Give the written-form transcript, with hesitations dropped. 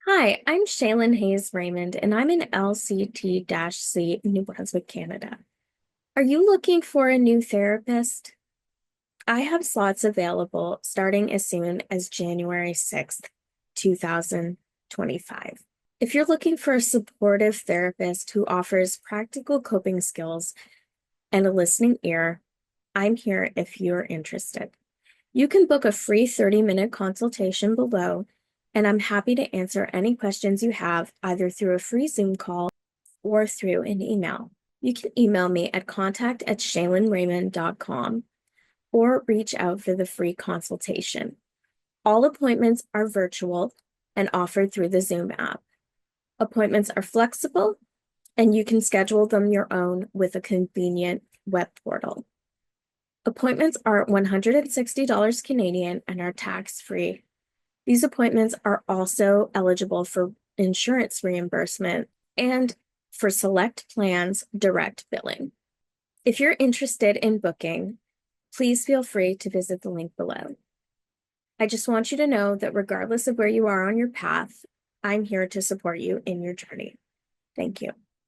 Hi, I'm Shaylin Hayes Raymond, and I'm in LCT-C, New Brunswick, Canada. Are you looking for a new therapist? I have slots available starting as soon as January 6th, 2025. If you're looking for a supportive therapist who offers practical coping skills and a listening ear, I'm here if you're interested. You can book a free 30-minute consultation below, and I'm happy to answer any questions you have either through a free Zoom call or through an email. You can email me at contact@shaylinraymond.com or reach out for the free consultation. All appointments are virtual and offered through the Zoom app. Appointments are flexible, and you can schedule them your own with a convenient web portal. Appointments are $160 Canadian and are tax-free. These appointments are also eligible for insurance reimbursement and for select plans, direct billing. If you're interested in booking, please feel free to visit the link below. I just want you to know that regardless of where you are on your path, I'm here to support you in your journey. Thank you.